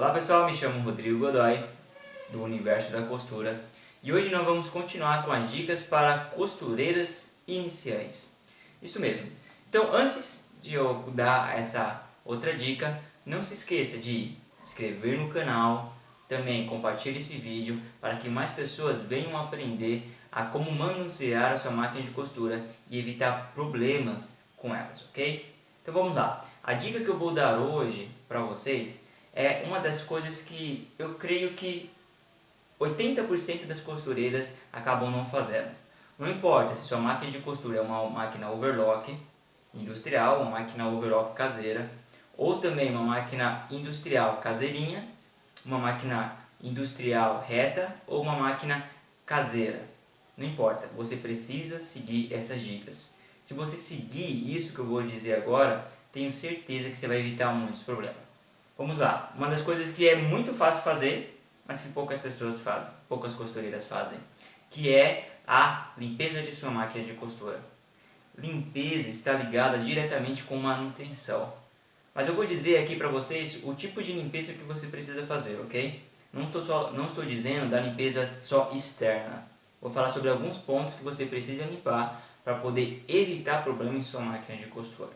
Olá pessoal, me chamo Rodrigo Godoy, do Universo da Costura, e hoje nós vamos continuar com as dicas para costureiras iniciantes. Isso mesmo. Então, antes de eu dar essa outra dica, não se esqueça de se inscrever no canal, também compartilhe esse vídeo para que mais pessoas venham aprender a como manusear a sua máquina de costura e evitar problemas com elas, ok? Então vamos lá. A dica que eu vou dar hoje para vocês é uma das coisas que eu creio que 80% das costureiras acabam não fazendo. Não importa se sua máquina de costura é uma máquina overlock industrial, uma máquina overlock caseira, ou também uma máquina industrial caseirinha, uma máquina industrial reta ou uma máquina caseira. Não importa, você precisa seguir essas dicas. Se você seguir isso que eu vou dizer agora, tenho certeza que você vai evitar muitos problemas. Vamos lá, uma das coisas que é muito fácil fazer, mas que poucas pessoas fazem, poucas costureiras fazem, que é a limpeza de sua máquina de costura. Limpeza está ligada diretamente com manutenção. Mas eu vou dizer aqui para vocês o tipo de limpeza que você precisa fazer, ok? Não estou dizendo da limpeza só externa. Vou falar sobre alguns pontos que você precisa limpar para poder evitar problemas em sua máquina de costura.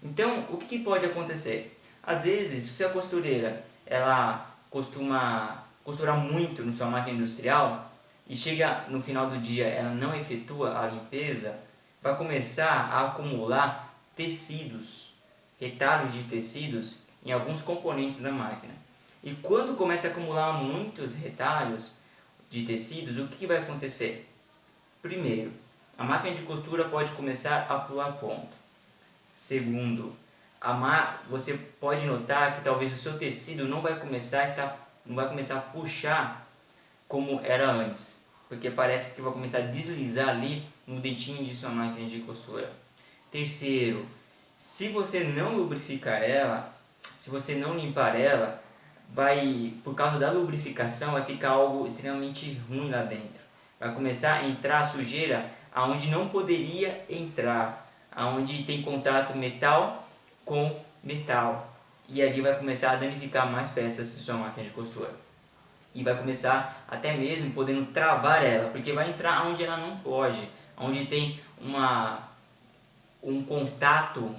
Então, o que pode acontecer? Às vezes, se a costureira ela costuma costurar muito na sua máquina industrial e chega no final do dia ela não efetua a limpeza, vai começar a acumular tecidos, retalhos de tecidos em alguns componentes da máquina. E quando começa a acumular muitos retalhos de tecidos, o que vai acontecer? Primeiro, a máquina de costura pode começar a pular ponto. Segundo, você pode notar que talvez o seu tecido não vai começar a puxar como era antes, porque parece que vai começar a deslizar ali no dentinho de sua máquina de costura. Terceiro, se você não lubrificar ela, se você não limpar ela, por causa da lubrificação, vai ficar algo extremamente ruim lá dentro. Vai começar a entrar sujeira aonde não poderia entrar, aonde tem contato metal com metal. E ali vai começar a danificar mais peças de sua máquina de costura. E vai começar até mesmo podendo travar ela, porque vai entrar onde ela não pode, onde tem um contato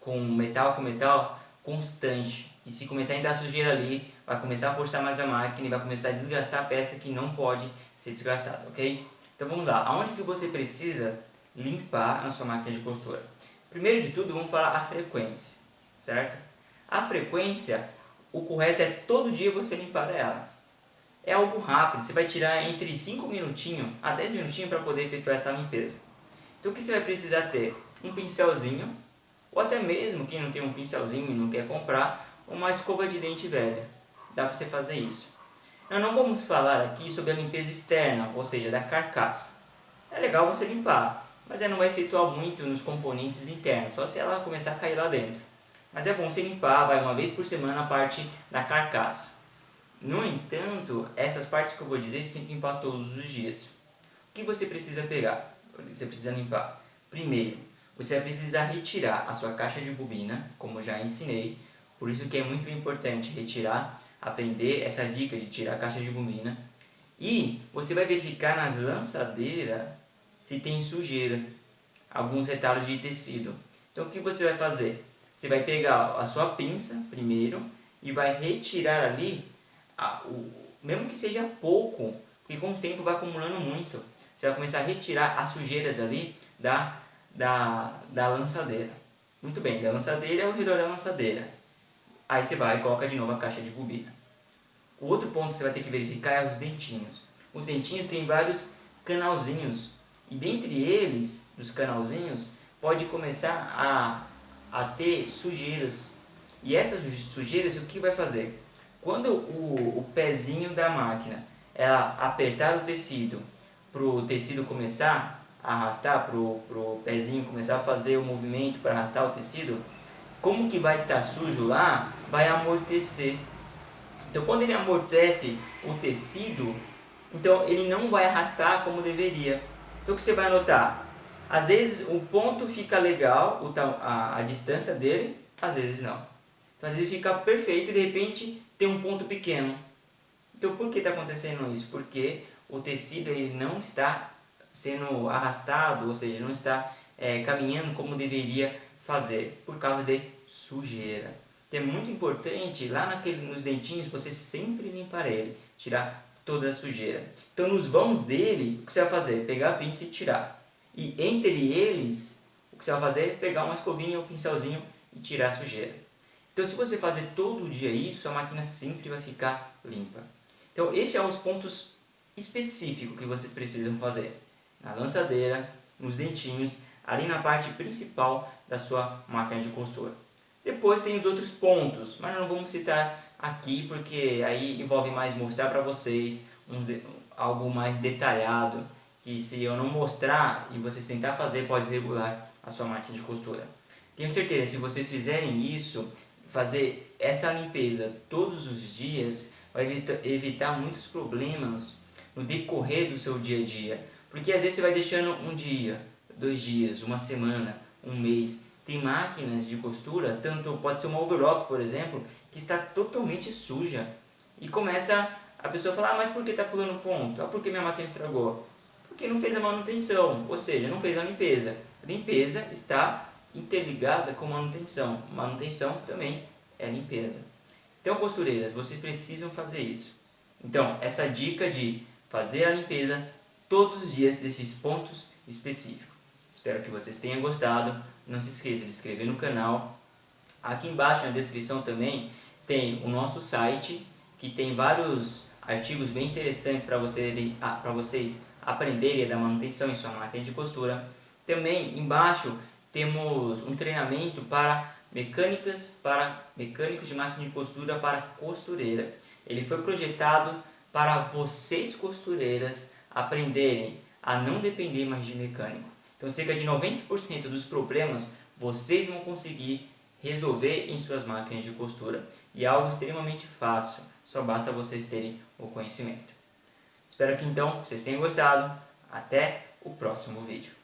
com metal constante. E se começar a entrar sujeira ali, vai começar a forçar mais a máquina e vai começar a desgastar a peça que não pode ser desgastada, ok? Então vamos lá, aonde que você precisa limpar a sua máquina de costura? Primeiro de tudo, vamos falar a frequência, certo? A frequência, o correto é todo dia você limpar ela. É algo rápido, você vai tirar entre 5 minutinhos a 10 minutinhos para poder efetuar essa limpeza. Então o que você vai precisar ter? Um pincelzinho, ou até mesmo quem não tem um pincelzinho e não quer comprar, uma escova de dente velha. Dá para você fazer isso. Nós não vamos falar aqui sobre a limpeza externa, ou seja, da carcaça. É legal você limpar, mas ela não vai efetuar muito nos componentes internos, só se ela começar a cair lá dentro. Mas é bom você limpar, vai uma vez por semana a parte da carcaça. No entanto, essas partes que eu vou dizer você tem que limpar todos os dias. O que você precisa pegar? Você precisa limpar. Primeiro, você vai precisar retirar a sua caixa de bobina, como eu já ensinei. Por isso que é muito importante aprender essa dica de tirar a caixa de bobina. E você vai verificar nas lançadeiras se tem sujeira, alguns retalhos de tecido. Então o que você vai fazer? Você vai pegar a sua pinça primeiro e vai retirar ali, mesmo que seja pouco, porque com o tempo vai acumulando muito. Você vai começar a retirar as sujeiras ali da lançadeira. Muito bem, da lançadeira ao redor da lançadeira. Aí você vai e coloca de novo a caixa de bobina. O outro ponto que você vai ter que verificar é os dentinhos. Os dentinhos têm vários canalzinhos. E dentre eles, dos canalzinhos, pode começar a ter sujeiras. E essas sujeiras, o que vai fazer? Quando o pezinho da máquina ela apertar o tecido, para o tecido começar a arrastar, para o pezinho começar a fazer o movimento para arrastar o tecido, como que vai estar sujo lá, vai amortecer. Então quando ele amortece o tecido, então ele não vai arrastar como deveria. Então o que você vai notar? Às vezes o ponto fica legal, a distância dele, às vezes não. Então às vezes fica perfeito e de repente tem um ponto pequeno. Então por que está acontecendo isso? Porque o tecido ele não está sendo arrastado, ou seja, não está caminhando como deveria fazer, por causa de sujeira. Então é muito importante, lá nos dentinhos, você sempre limpar ele, tirar toda a sujeira. Então nos vãos dele, o que você vai fazer? Pegar a pinça e tirar. E entre eles, o que você vai fazer é pegar uma escovinha ou um pincelzinho e tirar a sujeira. Então se você fazer todo dia isso, a máquina sempre vai ficar limpa. Então esses são os pontos específicos que vocês precisam fazer. Na lançadeira, nos dentinhos, ali na parte principal da sua máquina de costura. Depois tem os outros pontos, mas não vamos citar aqui porque aí envolve mais mostrar para vocês algo mais detalhado, que se eu não mostrar e vocês tentar fazer pode desregular a sua máquina de costura. Tenho certeza, se vocês fizerem isso, fazer essa limpeza todos os dias, vai evitar muitos problemas no decorrer do seu dia a dia. Porque às vezes você vai deixando um dia, 2 dias, uma semana, um mês. Tem máquinas de costura, tanto pode ser uma overlock, por exemplo, que está totalmente suja. E começa a pessoa a falar, mas por que está pulando ponto? Ah, porque minha máquina estragou? Porque não fez a manutenção, ou seja, não fez a limpeza. A limpeza está interligada com manutenção. Manutenção também é limpeza. Então, costureiras, vocês precisam fazer isso. Então, essa dica de fazer a limpeza todos os dias desses pontos específicos. Espero que vocês tenham gostado. Não se esqueça de se inscrever no canal. Aqui embaixo na descrição também tem o nosso site, que tem vários artigos bem interessantes para vocês aprenderem da manutenção em sua máquina de costura. Também embaixo temos um treinamento para mecânicos de máquina de costura para costureira. Ele foi projetado para vocês costureiras aprenderem a não depender mais de mecânico. Então cerca de 90% dos problemas vocês vão conseguir resolver em suas máquinas de costura. E é algo extremamente fácil, só basta vocês terem o conhecimento. Espero que então vocês tenham gostado. Até o próximo vídeo.